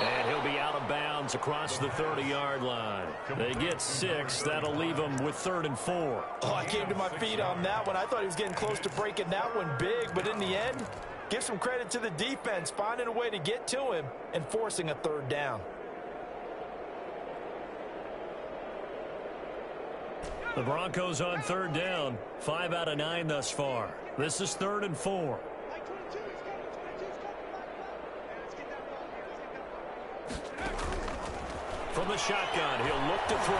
And he'll be out of bounds across the 30-yard line. They get 6. That'll leave them with 3rd and 4. Oh, I came to my feet on that one. I thought he was getting close to breaking that one big, but in the end, give some credit to the defense, finding a way to get to him and forcing a 3rd down. The Broncos on 3rd down. 5 out of 9 thus far. This is 3rd and 4. From the shotgun, he'll look to throw.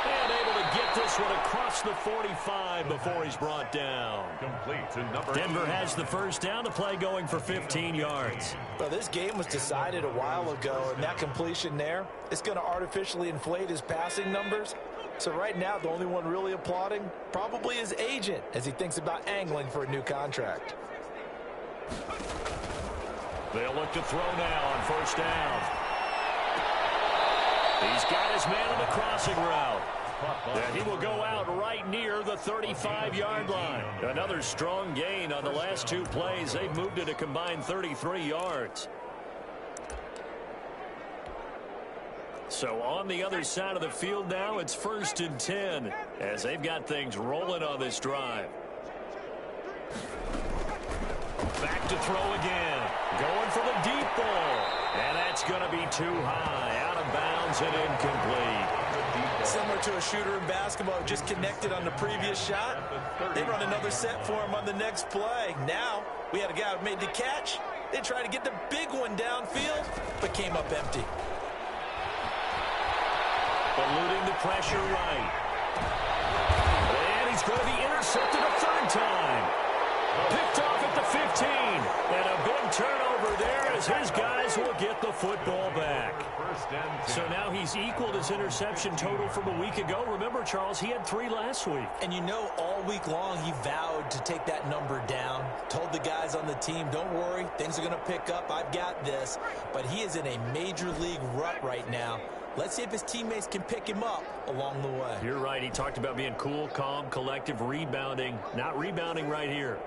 And able to get this one across the 45 before he's brought down. Complete to number Denver has the first down. The play going for 15 yards. Well, this game was decided a while ago, and that completion there is going to artificially inflate his passing numbers. So right now, the only one really applauding probably his agent as he thinks about angling for a new contract. They'll look to throw now on 1st down. He's got his man on the crossing route. And he will go out right near the 35-yard line. Another strong gain on the last 2 plays. They've moved it a combined 33 yards. So on the other side of the field now, it's 1st and 10 as they've got things rolling on this drive. Back to throw again. Going for the deep ball. And that's going to be too high. Out of bounds and incomplete. Similar to a shooter in basketball, just connected on the previous shot. They run another set for him on the next play. Now, we had a guy who made the catch. They tried to get the big one downfield, but came up empty. Eluding the pressure right. And he's going to be intercepted a 3rd time. Picked off at the 15. And a big turnover there as his guys will get the football back. So now he's equaled his interception total from a week ago. Remember, Charles, he had 3 last week. And you know, all week long he vowed to take that number down. Told the guys on the team, don't worry, things are going to pick up. I've got this. But he is in a major league rut right now. Let's see if his teammates can pick him up along the way. You're right. He talked about being cool, calm, collective, rebounding. Not rebounding right here.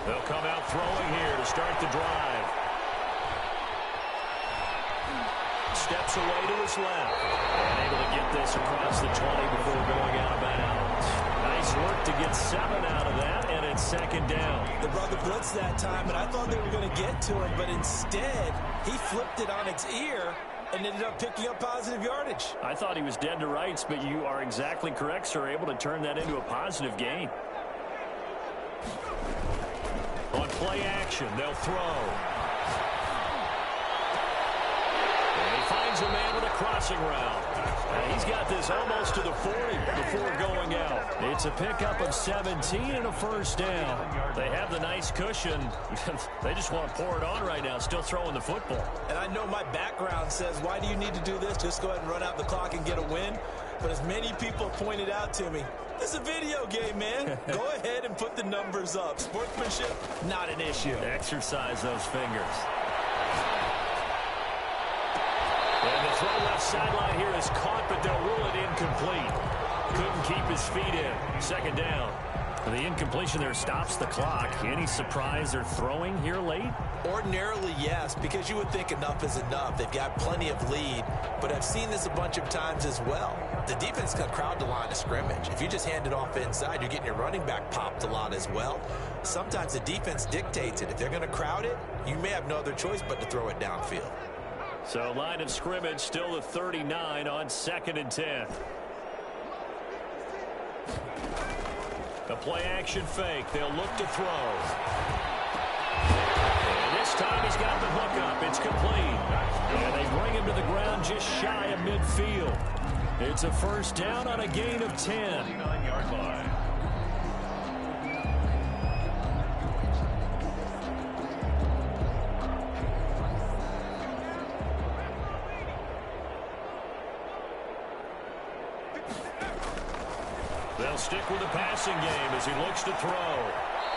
They'll come out throwing here to start the drive. Steps away to his left. And able to get this across the 20 before going out of bounds. Nice work to get 7 out of that, and it's 2nd down. The brother blitzed that time, and I thought they were going to get to him, but instead he flipped it on its ear and ended up picking up positive yardage. I thought he was dead to rights, but you are exactly correct, sir. Able to turn that into a positive gain. On play action, they'll throw. And he finds a man with a crossing route. And he's got this almost to the 40 before going out. It's a pickup of 17 and a 1st down. They have the nice cushion. They just want to pour it on right now, still throwing the football. And I know my background says, why do you need to do this? Just go ahead and run out the clock and get a win. But as many people pointed out to me, this is a video game, man. Go ahead and put the numbers up. Sportsmanship, not an issue. Exercise those fingers. And the throw left sideline here is caught, but they'll rule it incomplete. Couldn't keep his feet in. 2nd down. The incompletion there stops the clock. Any surprise they're throwing here late? Ordinarily, yes, because you would think enough is enough. They've got plenty of lead, but I've seen this a bunch of times as well. The defense can crowd the line of scrimmage. If you just hand it off inside, you're getting your running back popped a lot as well. Sometimes the defense dictates it. If they're going to crowd it, you may have no other choice but to throw it downfield. So line of scrimmage still the 39 on 2nd and 10. A play-action fake. They'll look to throw. And this time he's got the hook up. It's complete. And they bring him to the ground just shy of midfield. It's a 1st down on a gain of 10. 29-yard line. They'll stick with the passing game as he looks to throw.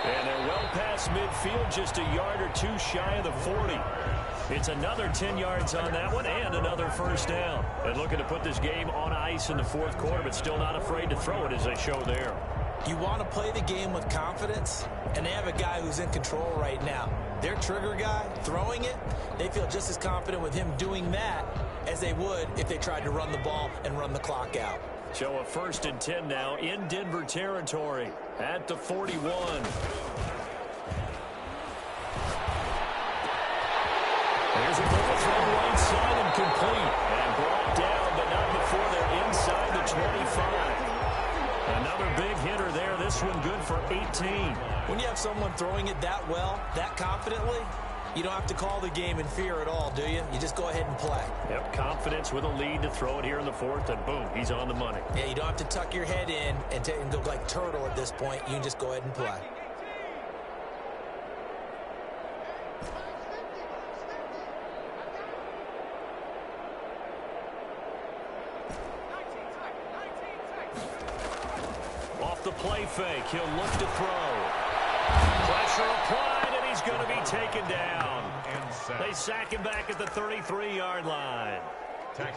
And they're well past midfield, just a yard or 2 shy of the 40. It's another 10 yards on that one and another 1st down. And looking to put this game on ice in the 4th quarter, but still not afraid to throw it as they show there. You want to play the game with confidence, and they have a guy who's in control right now. Their trigger guy, throwing it, they feel just as confident with him doing that as they would if they tried to run the ball and run the clock out. So a 1st and 10 now in Denver territory at the 41. There's a ball from right side and complete. And brought down, but not before they're inside the 25. Another big hitter there. This one good for 18. When you have someone throwing it that well, that confidently, you don't have to call the game in fear at all, do you? You just go ahead and play. Yep, confidence with a lead to throw it here in the 4th, and boom, he's on the money. Yeah, you don't have to tuck your head in and go like turtle at this point. You can just go ahead and play. Off the play fake, he'll look to throw. Pressure applied, and he's going to be taken down. They sack him back at the 33-yard line.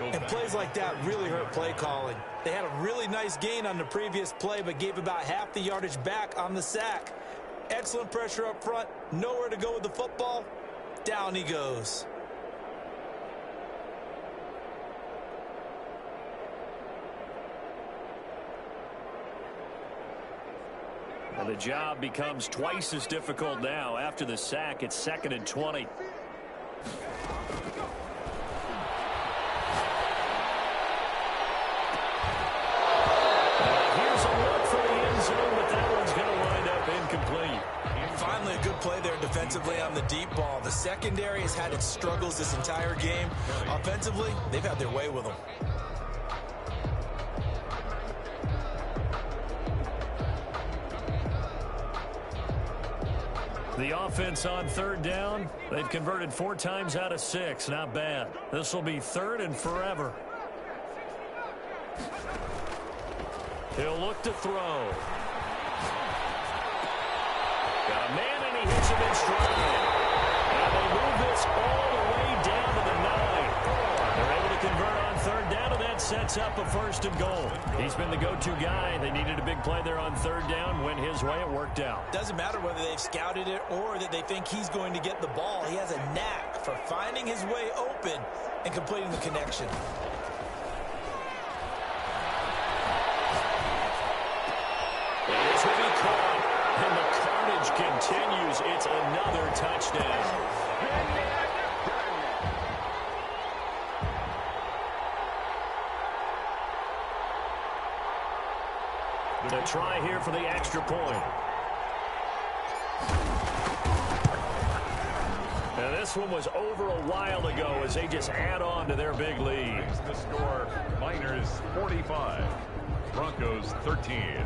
And plays like that really hurt play calling. They had a really nice gain on the previous play, but gave about half the yardage back on the sack. Excellent pressure up front, nowhere to go with the football. Down he goes. And the job becomes twice as difficult now. After the sack, it's 2nd and 20. Here's a look for the end zone, but that one's going to wind up incomplete. Finally, a good play there defensively on the deep ball. The secondary has had its struggles this entire game. Offensively, they've had their way with them. The offense on 3rd down. They've converted 4 times out of 6. Not bad. This will be 3rd and forever. He'll look to throw. Got a man, and he hits him in stride. And they move this all the way down to the 9. They're able to convert on 3rd down, and that sets up a 1st and goal. He's been the go-to guy. They needed a big play there on 3rd down. Went his way. It worked out. Doesn't matter whether they've scouted it or that they think he's going to get the ball. He has a knack for finding his way open and completing the connection. This will be caught, and the carnage continues. It's another touchdown. To try here for the extra point. And this one was over a while ago as they just add on to their big lead. The score, Miners 45, Broncos 13.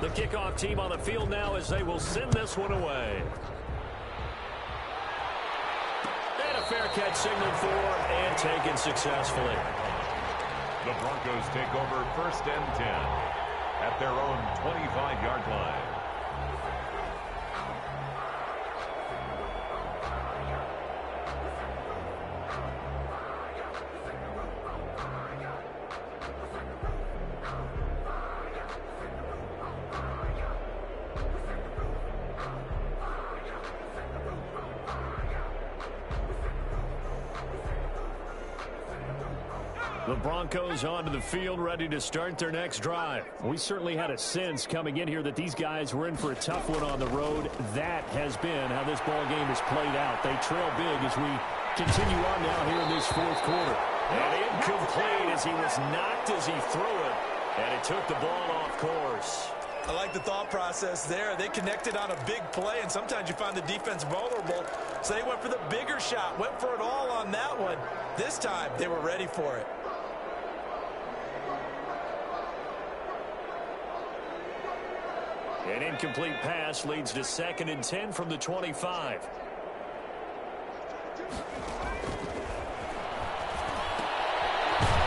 The kickoff team on the field now as they will send this one away. And a fair catch signaled for and taken successfully. The Broncos take over 1st and 10 at their own 25-yard line. The Broncos onto the field, ready to start their next drive. We certainly had a sense coming in here that these guys were in for a tough one on the road. That has been how this ball game has played out. They trail big as we continue on now here in this 4th quarter. And incomplete as he was knocked as he threw it. And it took the ball off course. I like the thought process there. They connected on a big play, and sometimes you find the defense vulnerable. So they went for the bigger shot, went for it all on that one. This time, they were ready for it. An incomplete pass leads to 2nd and 10 from the 25.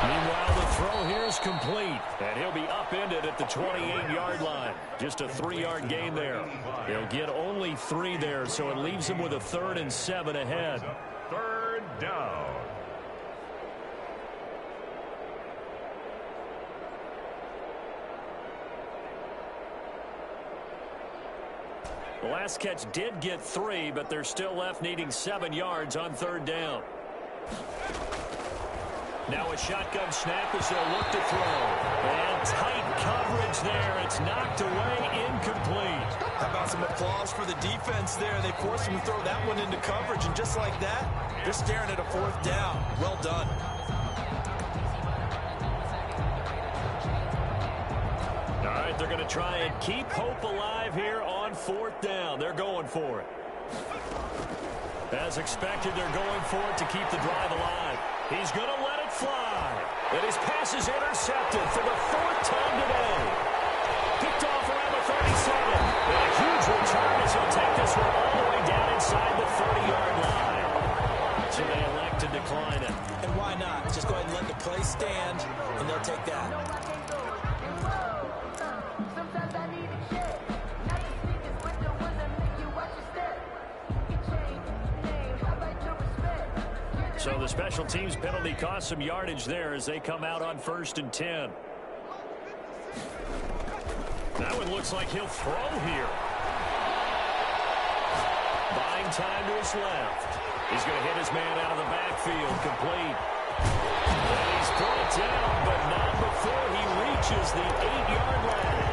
Meanwhile, the throw here is complete, and he'll be upended at the 28-yard line. Just a 3-yard gain there. He'll get only 3 there, so it leaves him with a 3rd and 7 ahead. 3rd down. The last catch did get 3, but they're still left needing 7 yards on 3rd down. Now a shotgun snap as they'll look to throw. And tight coverage there. It's knocked away, incomplete. How about some applause for the defense there? They forced him to throw that one into coverage, and just like that, they're staring at a 4th down. Well done. All right, they're going to try and keep hope alive here on 4th down. They're going for it. As expected, they're going for it to keep the drive alive. He's going to let it fly. And his pass is intercepted for the 4th time today. Picked off around the 37. And a huge return as he'll take this one all the way down inside the 30-yard line. So they elect to decline it. And why not? Just go ahead and let the play stand, and they'll take that. So the special teams penalty cost some yardage there as they come out on 1st and 10. That one looks like he'll throw here. Buying time to his left. He's going to hit his man out of the backfield, complete. And he's brought down, but not before he reaches the 8-yard line.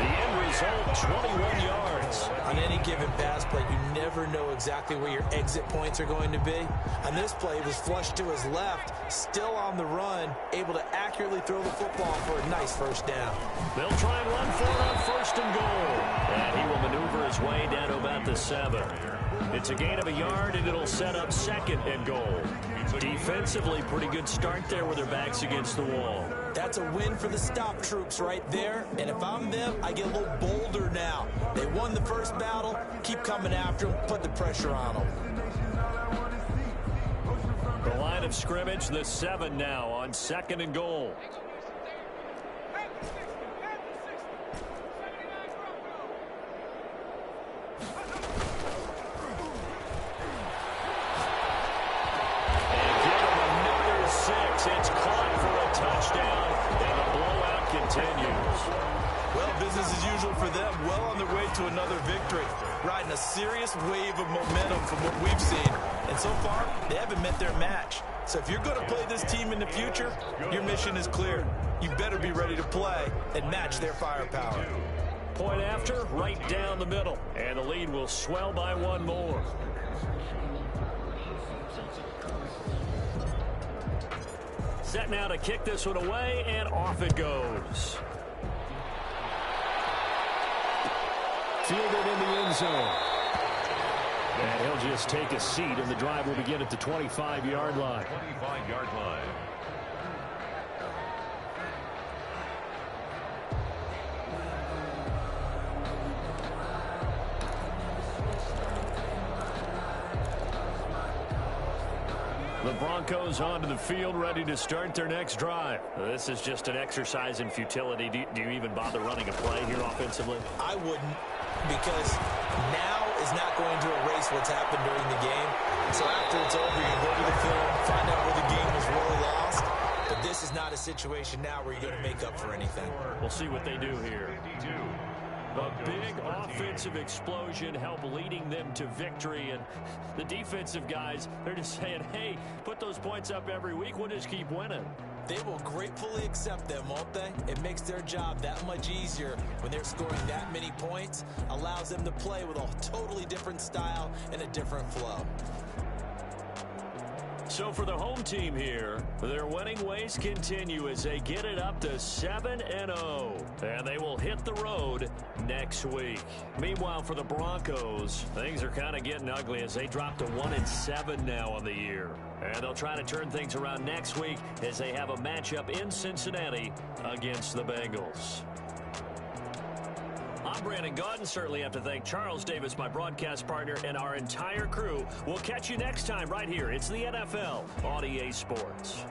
The end result, 21 yards. On any given pass play, you never know exactly where your exit points are going to be. On this play, it was flushed to his left, still on the run, able to accurately throw the football for a nice 1st down. They'll try and run for it on 1st and goal. And he will maneuver his way down to about the 7. It's a gain of a yard, and it'll set up 2nd and goal. Defensively, pretty good start there with their backs against the wall. That's a win for the stop troops right there. And if I'm them, I get a little bolder now. They won the first battle. Keep coming after them. Put the pressure on them. The line of scrimmage, the 7 now on 2nd and goal. It's caught for a touchdown, and the blowout continues. Well, business as usual for them. Well on their way to another victory. Riding a serious wave of momentum from what we've seen. And so far, they haven't met their match. So if you're going to play this team in the future, your mission is clear. You better be ready to play and match their firepower. Point after, right down the middle. And the lead will swell by 1 more. Set now to kick this one away, and off it goes. Fielded in the end zone. And he'll just take a seat, and the drive will begin at the 25-yard line. 25-yard line. The Broncos onto the field, ready to start their next drive. This is just an exercise in futility. Do you even bother running a play here offensively? I wouldn't, because now is not going to erase what's happened during the game. So after it's over, you go to the film, find out where the game was really lost. But this is not a situation now where you're going to make up for anything. We'll see what they do here. A big offensive explosion helped leading them to victory, and the defensive guys, they're just saying, hey, put those points up every week, we'll just keep winning. They will gratefully accept them, won't they? It makes their job that much easier when they're scoring that many points, allows them to play with a totally different style and a different flow. So for the home team here, their winning ways continue as they get it up to 7-0. And they will hit the road next week. Meanwhile, for the Broncos, things are kind of getting ugly as they drop to 1-7 now on the year. And they'll try to turn things around next week as they have a matchup in Cincinnati against the Bengals. I'm Brandon Gaudin. Certainly have to thank Charles Davis, my broadcast partner, and our entire crew. We'll catch you next time right here. It's the NFL on EA Sports.